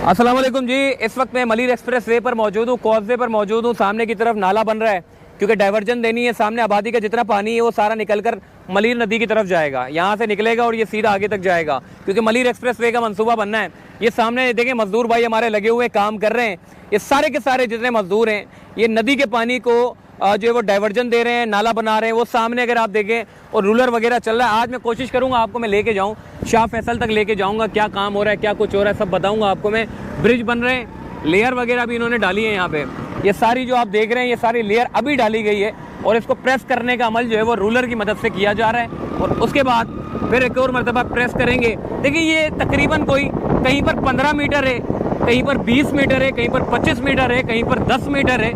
अस्सलाम वालेकुम जी। इस वक्त मैं मलिर एक्सप्रेस वे पर मौजूद हूँ, कॉजवे पर मौजूद हूँ। सामने की तरफ नाला बन रहा है क्योंकि डाइवर्जन देनी है। सामने आबादी का जितना पानी है वो सारा निकलकर मलिर नदी की तरफ जाएगा, यहाँ से निकलेगा और ये सीधा आगे तक जाएगा क्योंकि मलिर एक्सप्रेस वे का मंसूबा बनना है। ये सामने देखें मजदूर भाई हमारे लगे हुए काम कर रहे हैं। ये सारे के सारे जितने मजदूर हैं ये नदी के पानी को जो है वो डाइवर्जन दे रहे हैं, नाला बना रहे हैं। वो सामने अगर आप देखें और रूलर वगैरह चल रहा है। आज मैं कोशिश करूंगा आपको मैं लेके जाऊं, शाह फैसल तक लेके जाऊंगा, क्या काम हो रहा है, क्या कुछ हो रहा है, सब बताऊंगा आपको मैं। ब्रिज बन रहे हैं, लेयर वगैरह भी इन्होंने डाली है यहाँ पे। ये सारी जो आप देख रहे हैं ये सारी लेयर अभी डाली गई है और इसको प्रेस करने का अमल जो है वो रूलर की मदद से किया जा रहा है और उसके बाद फिर एक और मरतबा प्रेस करेंगे। देखिए ये तकरीबन कोई कहीं पर 15 मीटर है, कहीं पर 20 मीटर है, कहीं पर 25 मीटर है, कहीं पर 10 मीटर है।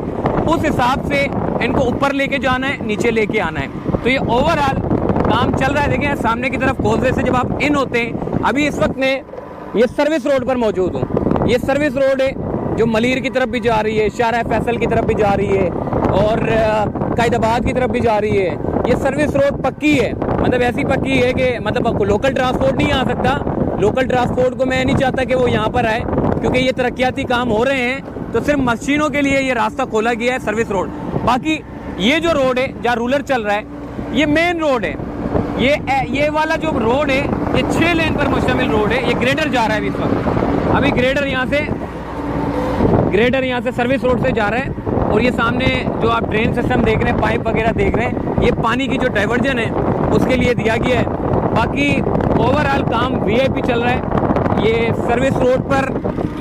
उस हिसाब से इनको ऊपर लेके जाना है, नीचे लेके आना है। तो ये ओवरऑल काम चल रहा है। देखिए सामने की तरफ कॉजवे से जब आप इन होते हैं, अभी इस वक्त मैं ये सर्विस रोड पर मौजूद हूँ। ये सर्विस रोड है जो मलिर की तरफ भी जा रही है, शाह फैसल की तरफ भी जा रही है और कायदाबाद की तरफ भी जा रही है। ये सर्विस रोड पक्की है, मतलब ऐसी पक्की है कि मतलब लोकल ट्रांसपोर्ट नहीं आ सकता। लोकल ट्रांसपोर्ट को मैं नहीं चाहता कि वो यहाँ पर आए क्योंकि ये तरक्याती काम हो रहे हैं, तो सिर्फ मशीनों के लिए ये रास्ता खोला गया है सर्विस रोड। बाकी ये जो रोड है जहाँ रूलर चल रहा है ये मेन रोड है। ये वाला जो रोड है ये 6 लेन पर मुश्तमिल रोड है। ये ग्रेडर जा रहा है अभी इस वक्त। अभी ग्रेडर यहाँ से सर्विस रोड से जा रहा है और ये सामने जो आप ड्रेन सिस्टम देख रहे हैं, पाइप वगैरह देख रहे हैं, ये पानी की जो डाइवर्जन है उसके लिए दिया गया है। बाकी ओवरऑल काम वीआईपी चल रहा है। ये सर्विस रोड पर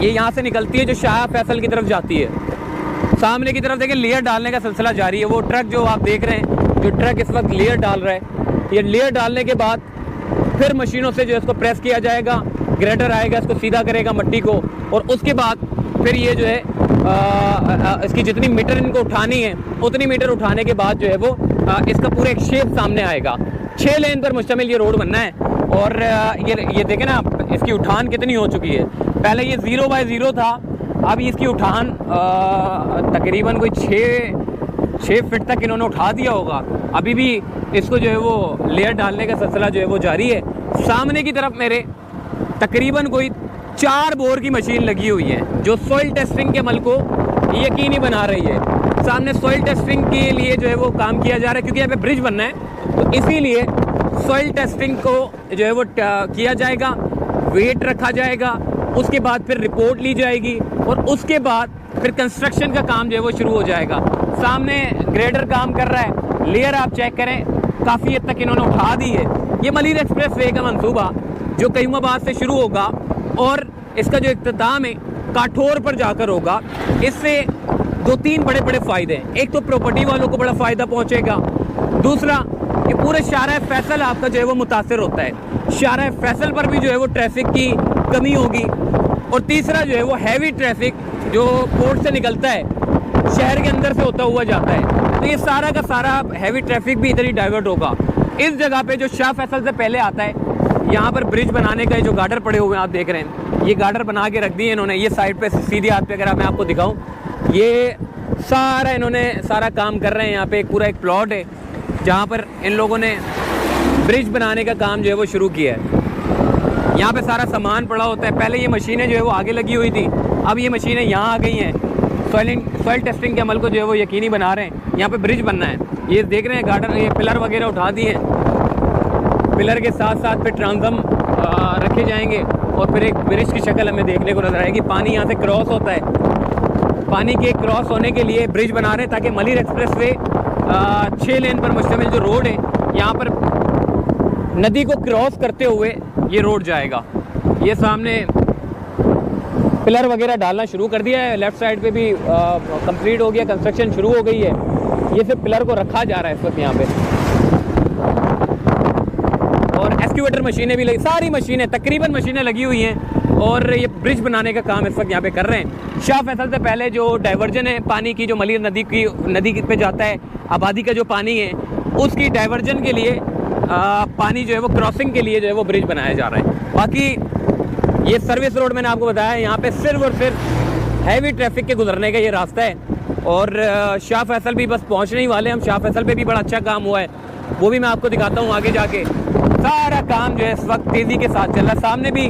ये यहाँ से निकलती है जो शाह फैसल की तरफ जाती है। सामने की तरफ देखें लेयर डालने का सिलसिला जारी है। वो ट्रक जो आप देख रहे हैं, जो ट्रक इस वक्त लेयर डाल रहा है, ये लेयर डालने के बाद फिर मशीनों से जो इसको प्रेस किया जाएगा, ग्रेडर आएगा इसको सीधा करेगा मट्टी को और उसके बाद फिर ये जो है इसकी जितनी मीटर इनको उठानी है उतनी मीटर उठाने के बाद जो है वो इसका पूरा एक शेप सामने आएगा। 6 लेन पर मुश्तमिल ये रोड बनना है और ये देखें ना इसकी उठान कितनी हो चुकी है। पहले ये 0x0 था, अब इसकी उठान तकरीबन कोई 6 फीट तक इन्होंने उठा दिया होगा। अभी भी इसको जो है वो लेयर डालने का सिलसिला जो है वो जारी है। सामने की तरफ मेरे तकरीबन कोई 4 बोर की मशीन लगी हुई है जो सॉइल टेस्टिंग के अमल को यकीनी बना रही है। सामने सॉइल टेस्टिंग के लिए जो है वो काम किया जा रहा है क्योंकि यहाँ पे ब्रिज बनना है, तो इसीलिए सॉइल टेस्टिंग को जो है वो किया जाएगा, वेट रखा जाएगा, उसके बाद फिर रिपोर्ट ली जाएगी और उसके बाद फिर कंस्ट्रक्शन का काम जो है वो शुरू हो जाएगा। सामने ग्रेडर काम कर रहा है, लेयर आप चेक करें काफ़ी हद तक इन्होंने उठा दी है। ये मलिर एक्सप्रेस वे का मंसूबा जो कयूमाबाद से शुरू होगा और इसका जो इख्तिताम है काठोर पर जाकर होगा। इससे 2-3 बड़े बड़े फ़ायदे हैं। एक तो प्रॉपर्टी वालों को बड़ा फ़ायदा पहुँचेगा, दूसरा कि पूरे शाह फैसल आपका जो है वो मुतासर होता है, शाह फैसल पर भी जो है वो ट्रैफिक की कमी होगी और तीसरा जो है वो हैवी ट्रैफिक जो पोर्ट से निकलता है शहर के अंदर से होता हुआ जाता है, तो ये सारा का सारा हैवी ट्रैफिक भी इधर ही डाइवर्ट होगा। इस जगह पे जो शाह फैसल से पहले आता है यहाँ पर ब्रिज बनाने का जो गार्डर पड़े हुए हैं आप देख रहे हैं, ये गार्डर बना के रख दिए इन्होंने। ये साइड पे सीधे हाथ पे अगर मैं आपको दिखाऊं, ये सारा इन्होंने सारा काम कर रहे हैं। यहाँ पे एक पूरा एक प्लॉट है जहाँ पर इन लोगों ने ब्रिज बनाने का काम जो है वो शुरू किया है। यहाँ पे सारा सामान पड़ा होता है। पहले ये मशीनें जो है वो आगे लगी हुई थी, अब ये मशीनें यहाँ आ गई हैं। सॉइल टेस्टिंग के अमल को जो है वो यकीनी बना रहे हैं। यहाँ पे ब्रिज बनना है, ये देख रहे हैं गार्डर, ये पिलर वगैरह उठा दिए हैं। पिलर के साथ साथ फिर ट्रांसम रखे जाएंगे और फिर एक ब्रिज की शक्ल हमें देखने को नजर आएगी। पानी यहाँ से क्रॉस होता है, पानी के क्रॉस होने के लिए ब्रिज बना रहे हैं ताकि मलिर एक्सप्रेस वे 6 लेन पर मुश्तमिल जो रोड है यहाँ पर नदी को क्रॉस करते हुए ये रोड जाएगा। ये सामने पिलर वगैरह डालना शुरू कर दिया है, लेफ्ट साइड पे भी कंप्लीट हो गया, कंस्ट्रक्शन शुरू हो गई है। ये सिर्फ पिलर को रखा जा रहा है इस वक्त यहाँ पे और एक्सक्यूवेटर मशीनें भी लगी, सारी मशीनें तकरीबन मशीनें लगी हुई हैं और ये ब्रिज बनाने का काम इस वक्त यहाँ पे कर रहे हैं। शाह फैसल से पहले जो डाइवर्जन है पानी की, जो मलिर नदी पे जाता है, आबादी का जो पानी है उसकी डाइवर्जन के लिए पानी जो है वो क्रॉसिंग के लिए जो है वो ब्रिज बनाया जा रहा है। बाकी ये सर्विस रोड मैंने आपको बताया, यहाँ पे सिर्फ और सिर्फ हैवी ट्रैफिक के गुजरने का ये रास्ता है और शाह फैसल भी बस पहुँचने ही वाले हैं हम। शाह फैसल पे भी बड़ा अच्छा काम हुआ है, वो भी मैं आपको दिखाता हूँ आगे जाके। सारा काम जो है इस वक्त तेज़ी के साथ चल रहा है। सामने भी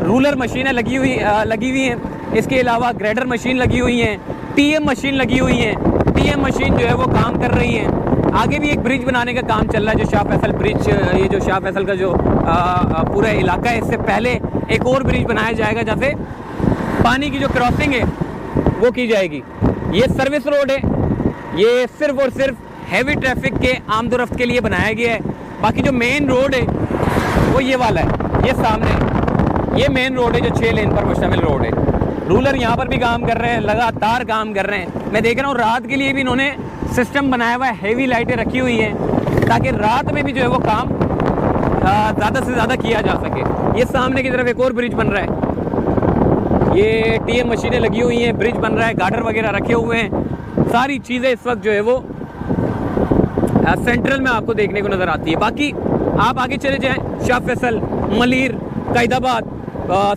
रूलर मशीनें लगी हुई हैं। इसके अलावा ग्रेडर मशीन लगी हुई हैं, टीएम मशीन लगी हुई हैं। टीएम मशीन जो है वो काम कर रही हैं। आगे भी एक ब्रिज बनाने का काम चल रहा है, जो शाह फैसल ब्रिज, ये जो शाह फैसल का जो पूरा इलाका है, इससे पहले एक और ब्रिज बनाया जाएगा जहाँ से पानी की जो क्रॉसिंग है वो की जाएगी। ये सर्विस रोड है, ये सिर्फ और सिर्फ हैवी ट्रैफिक के आमदोरफ्त के लिए बनाया गया है। बाकी जो मेन रोड है वो ये वाला है, ये सामने ये मेन रोड है जो 6 लेन पर मुश्तमिल रोड है। रूलर यहाँ पर भी काम कर रहे हैं, लगातार काम कर रहे हैं। मैं देख रहा हूँ रात के लिए भी इन्होंने सिस्टम बनाया हुआ है, हैवी लाइटें रखी हुई हैं ताकि रात में भी जो है वो काम ज़्यादा से ज़्यादा किया जा सके। ये सामने की तरफ एक और ब्रिज बन रहा है, ये टीएम मशीनें लगी हुई हैं, ब्रिज बन रहा है, गार्डर वगैरह रखे हुए हैं। सारी चीज़ें इस वक्त जो है वो सेंट्रल में आपको देखने को नज़र आती है। बाकी आप आगे चले जाएं, शाह फैसल, मलीर, कैदाबाद,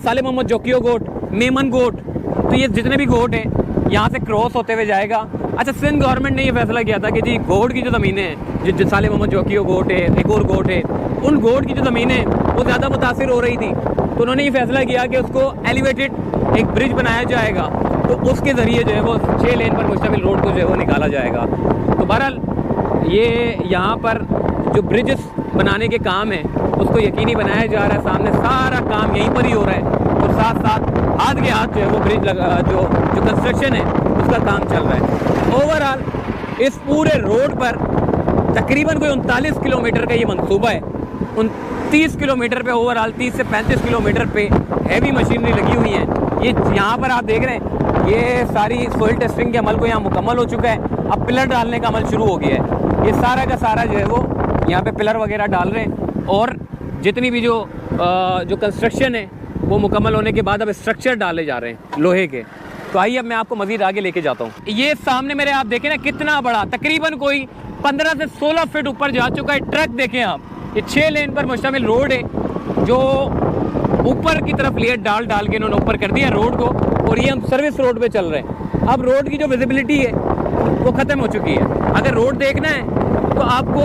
साले मोहम्मद जोकियो गोट, मेमन गोट, तो ये जितने भी गोट हैं यहाँ से क्रॉस होते हुए जाएगा। अच्छा, सिंध गवर्नमेंट ने ये फैसला किया था कि जी गोट की जो ज़मीनें हैं, जो साले मोहम्मद जोकियो गोट है, एक और गोट है, उन गोट की जो ज़मीनें हैं वो ज़्यादा मुतासिर हो रही थी, तो उन्होंने ये फैसला किया कि उसको एलिवेटेड एक ब्रिज बनाया जाएगा, तो उसके ज़रिए जो है वो 6 लेन पर मुश्तमिल रोड को जो है वो निकाला जाएगा। तो बहरहाल ये यहाँ पर जो ब्रिजेस बनाने के काम है उसको यकीनी बनाया जा रहा है। सामने सारा काम यहीं पर ही हो रहा है और साथ साथ हाथ के हाथ जो है वो ब्रिज लगा, जो कंस्ट्रक्शन है उसका काम चल रहा है। ओवरऑल इस पूरे रोड पर तकरीबन कोई 39 किलोमीटर का ये मंसूबा है। 29 किलोमीटर पे ओवरऑल 30 से 35 किलोमीटर पे हैवी मशीनरी लगी हुई है। ये यहाँ पर आप देख रहे हैं, ये सारी सोइल टेस्टिंग के अमल को यहाँ मुकम्मल हो चुका है। अब पिलर डालने का अमल शुरू हो गया है। ये सारा का सारा जो है वो यहाँ पे पिलर वगैरह डाल रहे हैं और जितनी भी जो कंस्ट्रक्शन है वो मुकम्मल होने के बाद अब स्ट्रक्चर डाले जा रहे हैं लोहे के। तो आइए अब मैं आपको मज़ीद आगे लेके जाता हूँ। ये सामने मेरे आप देखें ना कितना बड़ा, तकरीबन कोई 15 से 16 फीट ऊपर जा चुका है। ट्रक देखें आप, ये 6 लेन पर मुश्तमिल रोड है जो ऊपर की तरफ लेयर डाल के इन्होंने ऊपर कर दिया रोड को, और ये हम सर्विस रोड पे चल रहे हैं। अब रोड की जो विजिबिलिटी है वो ख़त्म हो चुकी है। अगर रोड देखना है तो आपको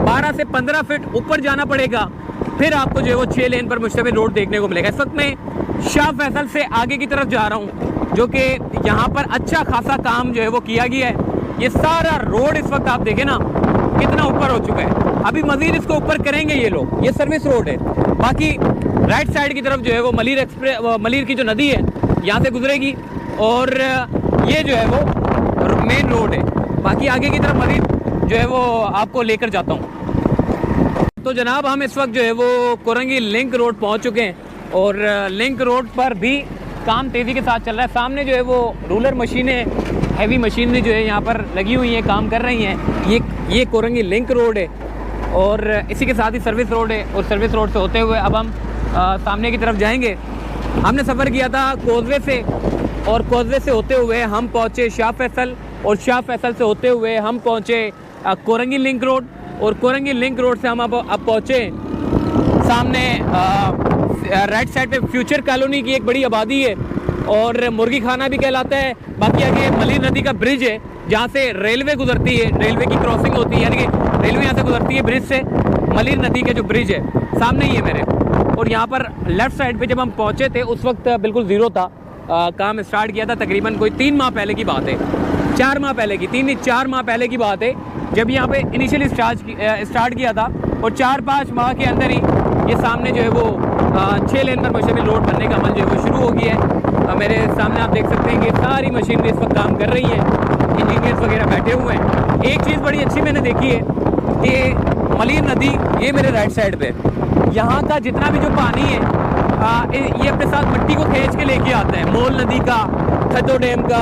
12 से 15 फीट ऊपर जाना पड़ेगा, फिर आपको जो है वो 6 लेन पर मुश्तमिल रोड देखने को मिलेगा। इस वक्त मैं शाह फैसल से आगे की तरफ जा रहा हूँ, जो कि यहाँ पर अच्छा खासा काम जो है वो किया गया है। ये सारा रोड इस वक्त आप देखें ना कितना ऊपर हो चुका है। अभी मजीद इसको ऊपर करेंगे ये लोग। ये सर्विस रोड है। बाकी राइट साइड की तरफ जो है वो मलीर की जो नदी है यहाँ से गुजरेगी और ये जो है वो मेन रोड है। बाकी आगे की तरफ मजीद जो है वो आपको लेकर जाता हूँ। तो जनाब हम इस वक्त जो है वो कोरंगी लिंक रोड पहुँच चुके हैं और लिंक रोड पर भी काम तेज़ी के साथ चल रहा है। सामने जो है वो रूलर मशीनें, हैवी मशीनरी जो है यहाँ पर लगी हुई हैं, काम कर रही हैं। ये कोरंगी लिंक रोड है और इसी के साथ ही सर्विस रोड है, और सर्विस रोड से होते हुए अब हम सामने की तरफ जाएंगे। हमने सफ़र किया था कोजवे से, और कोजवे से होते हुए हम पहुँचे शाह फैसल, और शाह फैसल से होते हुए हम पहुँचे कोरंगी लिंक रोड, और कोरंगी लिंक रोड से हम अब पहुँचे सामने राइट साइड पे फ्यूचर कॉलोनी की एक बड़ी आबादी है और मुर्गी खाना भी कहलाता है। बाकी आगे मलीर नदी का ब्रिज है जहाँ से रेलवे गुजरती है, रेलवे की क्रॉसिंग होती है, यानी कि रेलवे यहाँ से गुजरती है ब्रिज से। मलीर नदी का जो ब्रिज है सामने ही है मेरे, और यहाँ पर लेफ़्ट साइड पे जब हम पहुँचे थे उस वक्त बिल्कुल ज़ीरो था। काम स्टार्ट किया था तकरीबन कोई 3 माह पहले की बात है, 4 माह पहले की, 3 नहीं 4 माह पहले की बात है जब यहाँ पे इनिशियली स्टार्ट किया था, और 4-5 माह के अंदर ही ये सामने जो है वो 6 लेन पर मुश्तमिल रोड बनने का अमल जो है वो शुरू हो गया है। मेरे सामने आप देख सकते हैं कि सारी मशीनरी इस वक्त काम कर रही है, इंजीनियर्स वगैरह बैठे हुए हैं। एक चीज़ बड़ी अच्छी मैंने देखी है कि मलीर नदी, ये मेरे राइट साइड पे, यहाँ का जितना भी जो पानी है ये अपने साथ मिट्टी को खींच के लेके आता है। मोल नदी का, खद्दो डैम का,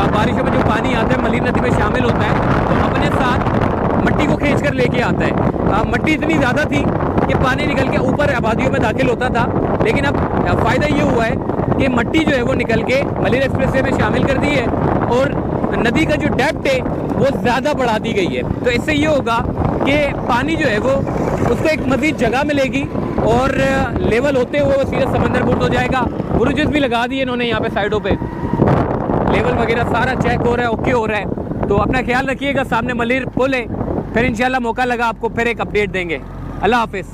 बारिशों में जो पानी आता है मलीर नदी में शामिल होता है, तो अपने साथ मिट्टी को खींच कर लेके आता है। मिट्टी इतनी ज़्यादा थी कि पानी निकल के ऊपर आबादियों में दाखिल होता था, लेकिन अब फ़ायदा ये हुआ है कि मिट्टी जो है वो निकल के मलीर एक्सप्रेसवे में शामिल कर दी है, और नदी का जो डेप्थ है वो ज़्यादा बढ़ा दी गई है। तो इससे ये होगा कि पानी जो है वो उसको एक मज़ीद जगह मिलेगी, और लेवल होते हुए वो सीधे समंदर बुर्द हो जाएगा। ब्रिजेस भी लगा दिए इन्होंने यहाँ पे साइडों पे, लेवल वगैरह सारा चेक हो रहा है, ओके हो रहा है। तो अपना ख्याल रखिएगा। सामने मलीर पुल है, फिर इंशाल्लाह मौका लगा आपको फिर एक अपडेट देंगे। अल्लाह हाफिज़।